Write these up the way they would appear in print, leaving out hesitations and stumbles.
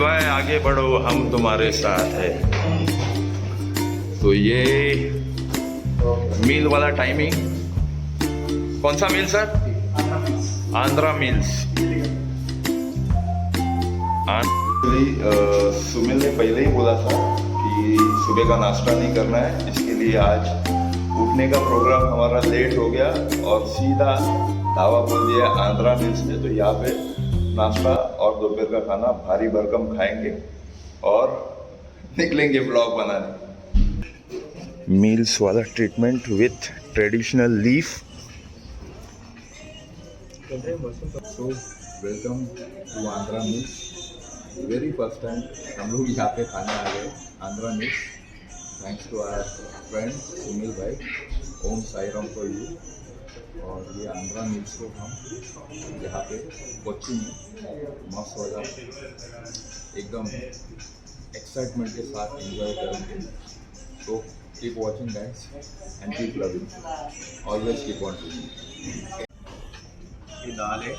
भाई आगे बढ़ो, हम तुम्हारे साथ है। तो ये मील वाला टाइमिंग कौन सा मील सर? आंध्रा मिल्स। सुमिल ने पहले ही बोला था कि सुबह का नाश्ता नहीं करना है, इसके लिए आज उठने का प्रोग्राम हमारा लेट हो गया और सीधा दावा बोल दिया आंध्रा मिल्स में। तो यहाँ पे नाश्ता और दोपहर का खाना भारी भरकम खाएंगे और निकलेंगे ब्लॉग बनाने। मील्स वाला treatment with traditional leaf. So welcome to Andhra meals. Very first time हम लोग यहाँ पे खाने आ गए Andhra meals, thanks to our friend Sumil भाई। Om Sai Ram for you. और ये आंध्रा मिल्स को हम यहाँ पे कोची में मस्त वाला एकदम एक्साइटमेंट के साथ एंजॉय करेंगे। तो keep watching guys and keep loving, always keep on doing. ये दाल है,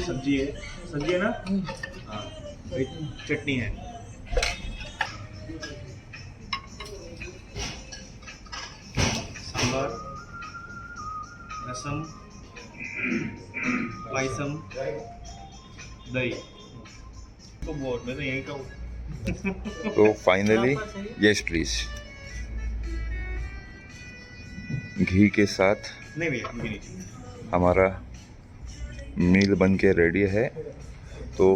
सब्जी है ना, हाँ, चटनी है, सांभर, रसम, पायसम, दही। तो बहुत मैं तो यही कहूँ। तो फाइनली यस प्लीज, घी के साथ नहीं भैया घी नहीं, हमारा मील बन के रेडी है। तो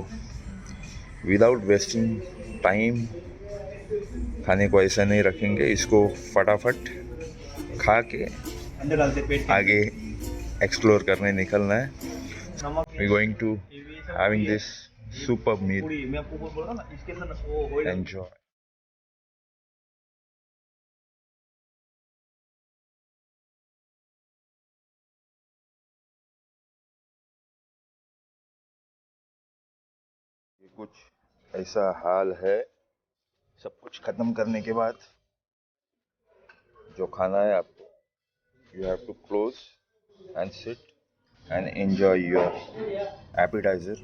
विदाउट वेस्टिंग टाइम खाने को ऐसा नहीं रखेंगे, इसको फटाफट खा के अंदर डालते पेट आगे एक्सप्लोर करने निकलना है। We going to having this super meal, enjoy. कुछ ऐसा हाल है सब कुछ खत्म करने के बाद। जो खाना है आपको, you have to close and sit and enjoy your appetizer.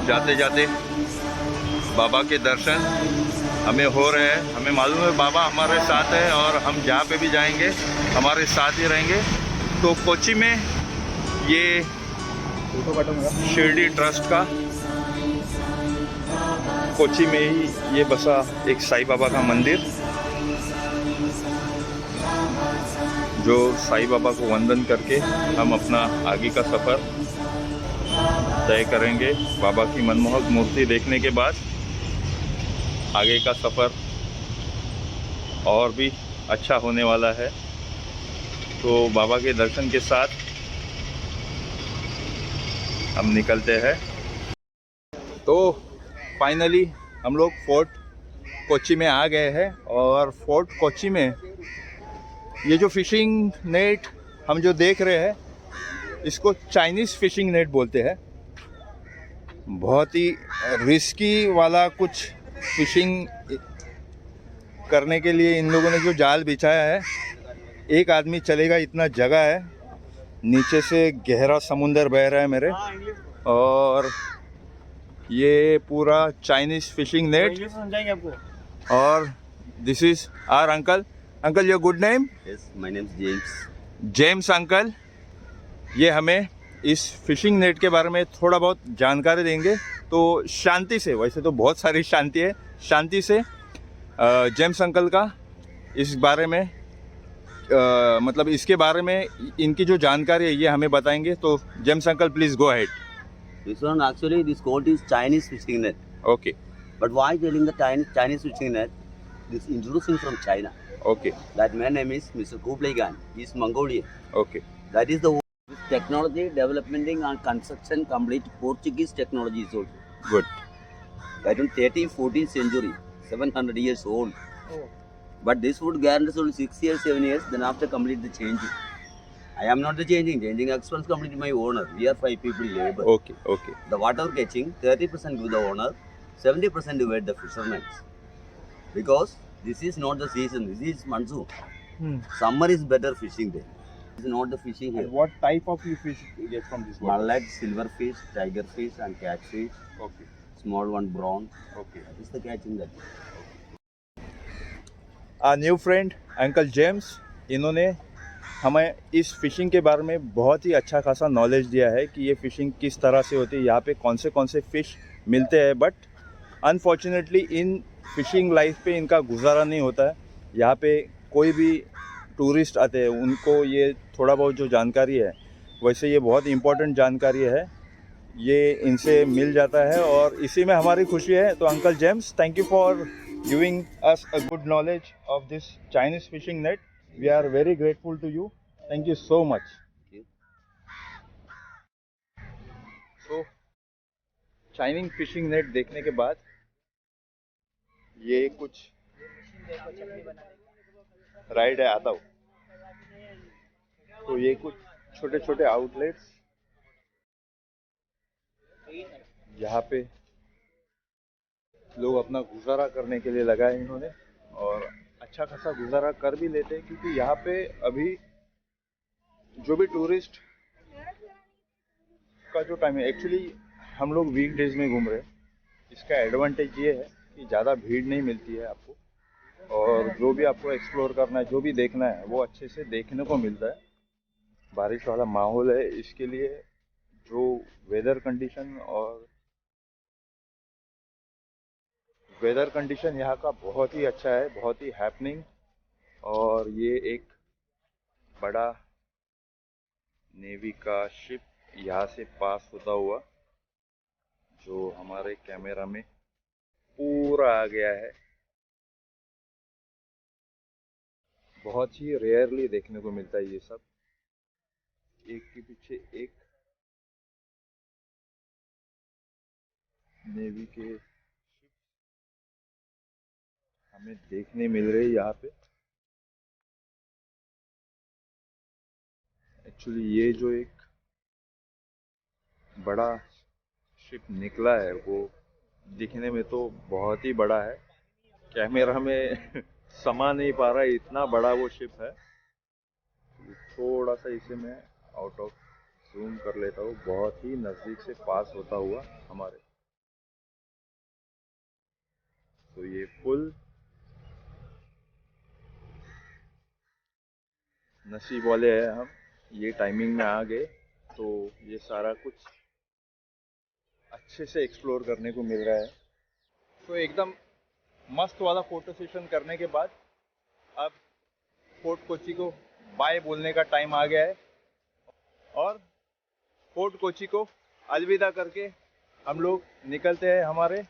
जाते जाते बाबा के दर्शन हमें हो रहे हैं। हमें मालूम है बाबा हमारे साथ है और हम जहाँ पे भी जाएंगे हमारे साथ ही रहेंगे। तो कोची में ये शिरडी ट्रस्ट का कोची में ही ये बसा एक साईं बाबा का मंदिर, जो साईं बाबा को वंदन करके हम अपना आगे का सफ़र तय करेंगे। बाबा की मनमोहक मूर्ति देखने के बाद आगे का सफ़र और भी अच्छा होने वाला है। तो बाबा के दर्शन के साथ हम निकलते हैं। तो फाइनली हम लोग फोर्ट कोची में आ गए हैं। और फोर्ट कोची में ये जो फिशिंग नेट हम जो देख रहे हैं, इसको चाइनीज़ फिशिंग नेट बोलते हैं। बहुत ही रिस्की वाला कुछ फिशिंग करने के लिए इन लोगों ने जो जाल बिछाया है, एक आदमी चलेगा इतना जगह है, नीचे से गहरा समुंदर बह रहा है मेरे। और ये पूरा चाइनीज़ फिशिंग नेट। समझाएंगे आपको। और this is our uncle. Uncle your good name? Yes, my name is James. James uncle ये हमें इस फिशिंग नेट के बारे में थोड़ा बहुत जानकारी देंगे। तो शांति से, वैसे तो बहुत सारी शांति है, शांति से जेम्स अंकल का इस बारे में मतलब इसके बारे में इनकी जो जानकारी है ये हमें बताएंगे। तो James uncle please go ahead. This one actually this code is Chinese fishing net. Okay. But why telling the Chinese fishing net? This introducing from China. Okay. That man name is Mr. Kublai Khan. He is Mongolian. Okay. That is the technology developing and construction complete Portuguese technology is also. Good. That in 13th, 14th century, 700 years old. Oh. But this would guarantee only 6 years, 7 years, then after complete the changing. I am not the changing expense complete my owner. We are 5 people labor. Okay, okay. The water catching, 30% to the owner, 70% to the fishermen. Because this is not the season, this is monsoon. Summer is better fishing day. This is not the fishing here. And what type of you fish you get from this water? Mullet, silverfish, tigerfish and catfish. Okay, Small one brown. okay. That is the catching that. Our new friend uncle James, इन्होंने हमें इस phishing के बारे में बहुत ही अच्छा खासा knowledge दिया है कि ये फ़िशिंग किस तरह से होती है, यहाँ पे कौन से फ़िश मिलते हैं। But unfortunately in phishing life पे इनका गुजारा नहीं होता है। यहाँ पे कोई भी टूरिस्ट आते हैं उनको ये थोड़ा बहुत जो जानकारी है, वैसे ये बहुत इम्पोर्टेंट जानकारी है, ये इनसे मिल जाता है और इसी में हमारी खुशी है। तो uncle James, thank you for giving us a good knowledge of this Chinese fishing net. We are very grateful to you. Thank you so much. तो चाइनीज़ फिशिंग नेट देखने के बाद ये कुछ राइड है, आता हूँ। तो ये कुछ छोटे छोटे आउटलेट्स यहाँ पे लोग अपना गुजारा करने के लिए लगाए इन्होंने और अच्छा खासा गुजारा कर भी लेते हैं, क्योंकि यहाँ पे अभी जो भी टूरिस्ट का जो टाइम है, एक्चुअली हम लोग वीक डेज में घूम रहे हैं। इसका एडवांटेज ये है कि ज़्यादा भीड़ नहीं मिलती है आपको, और जो भी आपको एक्सप्लोर करना है, जो भी देखना है, वो अच्छे से देखने को मिलता है। बारिश वाला माहौल है, इसके लिए जो वेदर कंडीशन यहाँ का बहुत ही अच्छा है, बहुत ही हैपनिंग। और ये एक बड़ा नेवी का शिप यहाँ से पास होता हुआ, जो हमारे कैमरा में पूरा आ गया है। बहुत ही रेयरली देखने को मिलता है ये सब, एक के पीछे एक नेवी के हमें देखने मिल रहे हैं यहाँ पे। एक्चुअली ये जो एक बड़ा शिप निकला है वो दिखने में तो बहुत ही बड़ा है, कैमरा में समा नहीं पा रहा है, इतना बड़ा वो शिप है। थोड़ा सा इसे मैं आउट ऑफ जूम कर लेता हूँ, बहुत ही नज़दीक से पास होता हुआ हमारे। तो ये पुल नसीब वाले हैं हम, ये टाइमिंग में आ गए तो ये सारा कुछ अच्छे से एक्सप्लोर करने को मिल रहा है। तो एकदम मस्त वाला फोटो सेशन करने के बाद अब फोर्ट कोची को बाय बोलने का टाइम आ गया है, और फोर्ट कोची को अलविदा करके हम लोग निकलते हैं हमारे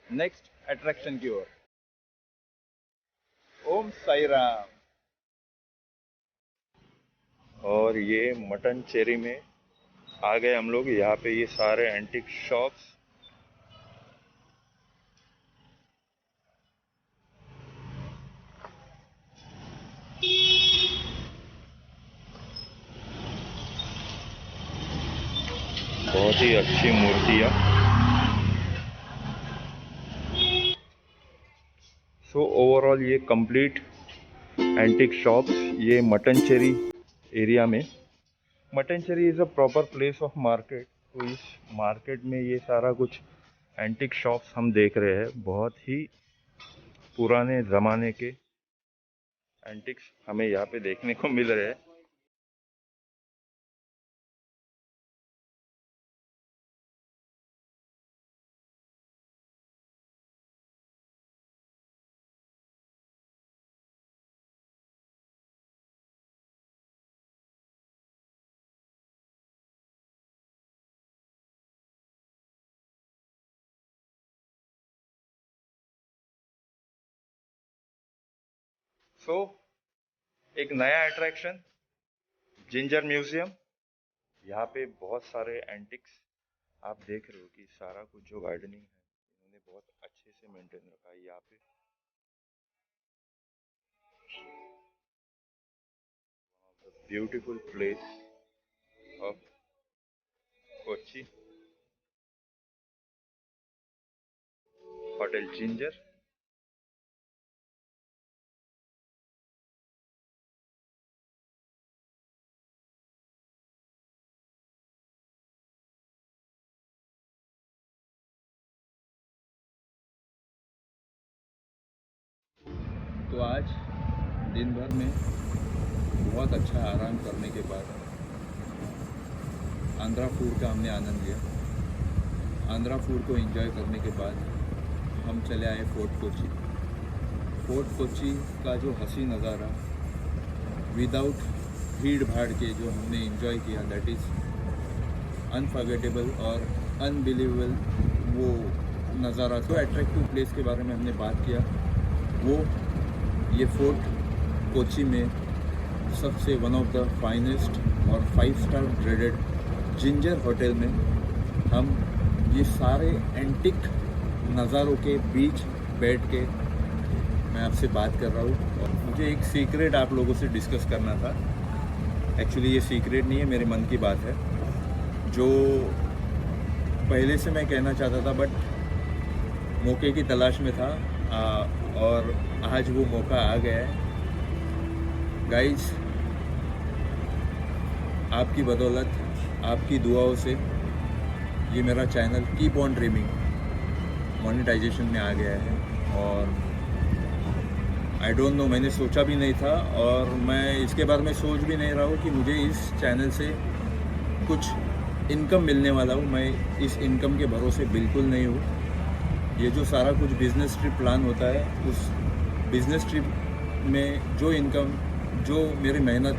नेक्स्ट अट्रैक्शन की ओर। ओम साई राम। और ये मटन चेरी में आ गए हम लोग। यहाँ पे ये सारे एंटिक शॉप्स, बहुत ही अच्छी मूर्तियाँ। सो ओवरऑल ये कंप्लीट एंटिक शॉप्स, ये मटनचेरी एरिया में। Mattancherry is a proper place of market. तो इस मार्केट में ये सारा कुछ एंटिक शॉप्स हम देख रहे हैं। बहुत ही पुराने ज़माने के एंटिक्स हमें यहाँ पे देखने को मिल रहे हैं। सो एक नया अट्रैक्शन, जिंजर म्यूजियम, यहाँ पे बहुत सारे एंटिक्स आप देख रहे हो कि सारा कुछ जो गार्डनिंग है इन्होंने बहुत अच्छे से मेंटेन रखा है यहाँ पे। Beautiful place of Kochi, hotel ginger. तो आज दिन भर में बहुत अच्छा आराम करने के बाद आंध्रा फूड का हमने आनंद लिया। आंध्रा फूड को एंजॉय करने के बाद हम चले आए फोर्ट कोची। फोर्ट कोची का जो हंसी नज़ारा विदाउट भीड़ भाड़ के जो हमने एंजॉय किया, दैट इज़ अनफॉरगेटेबल और अनबिलीवेबल। वो नज़ारा, तो अट्रैक्टिव प्लेस के बारे में हमने बात किया, वो ये फोर्ट कोची में सबसे वन ऑफ द फाइनेस्ट और 5 स्टार ग्रेडेड जिंजर होटल में हम ये सारे एंटिक नज़ारों के बीच बैठ के मैं आपसे बात कर रहा हूँ। और मुझे एक सीक्रेट आप लोगों से डिस्कस करना था। एक्चुअली ये सीक्रेट नहीं है, मेरे मन की बात है जो पहले से मैं कहना चाहता था बट मौके की तलाश में था, और आज वो मौका आ गया है। गाइस, आपकी बदौलत, आपकी दुआओं से ये मेरा channel keep on dreaming monetization में आ गया है। और आई डोंट नो, मैंने सोचा भी नहीं था और मैं इसके बारे में सोच भी नहीं रहा हूँ कि मुझे इस चैनल से कुछ इनकम मिलने वाला हूँ। मैं इस इनकम के भरोसे बिल्कुल नहीं हूँ। ये जो सारा कुछ बिज़नेस ट्रिप प्लान होता है, उस बिज़नेस ट्रिप में जो इनकम, जो मेरी मेहनत,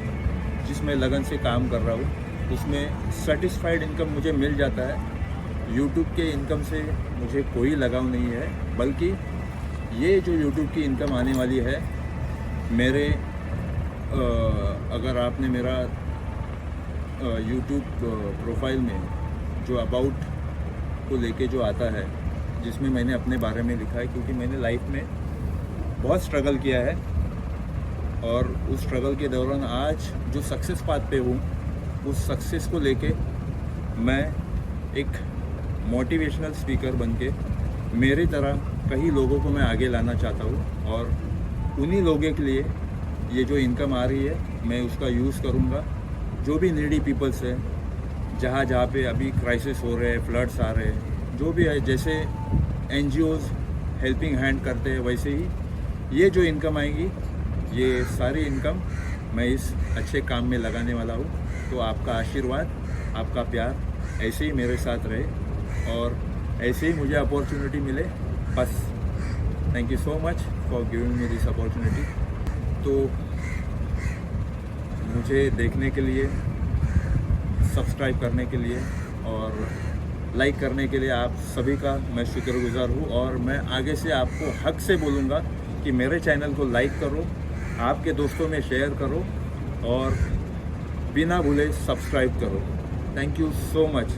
जिसमें लगन से काम कर रहा हूँ, उसमें सेटिस्फाइड इनकम मुझे मिल जाता है। यूट्यूब के इनकम से मुझे कोई लगाव नहीं है, बल्कि ये जो यूट्यूब की इनकम आने वाली है, मेरे अगर आपने मेरा यूट्यूब प्रोफाइल में जो अबाउट को लेके जो आता है, जिसमें मैंने अपने बारे में लिखा है, क्योंकि मैंने लाइफ में बहुत स्ट्रगल किया है और उस स्ट्रगल के दौरान आज जो सक्सेस पाथ पे हूँ, उस सक्सेस को लेके मैं एक मोटिवेशनल स्पीकर बनके मेरी तरह कई लोगों को मैं आगे लाना चाहता हूँ। और उन्हीं लोगों के लिए ये जो इनकम आ रही है, मैं उसका यूज़ करूँगा। जो भी नीडी पीपल्स है, जहाँ जहाँ पे अभी क्राइसिस हो रहे हैं, फ्लड्स आ रहे हैं, जो भी है, जैसे NGOs हेल्पिंग हैंड करते हैं, वैसे ही ये जो इनकम आएगी, ये सारी इनकम मैं इस अच्छे काम में लगाने वाला हूँ। तो आपका आशीर्वाद, आपका प्यार ऐसे ही मेरे साथ रहे और ऐसे ही मुझे अपॉर्चुनिटी मिले, बस। Thank you so much for giving me this opportunity. तो मुझे देखने के लिए, सब्सक्राइब करने के लिए और लाइक करने के लिए आप सभी का मैं शुक्रगुजार हूँ। और मैं आगे से आपको हक से बोलूँगा कि मेरे चैनल को लाइक करो, आपके दोस्तों में शेयर करो और बिना भूले सब्सक्राइब करो। Thank you so much.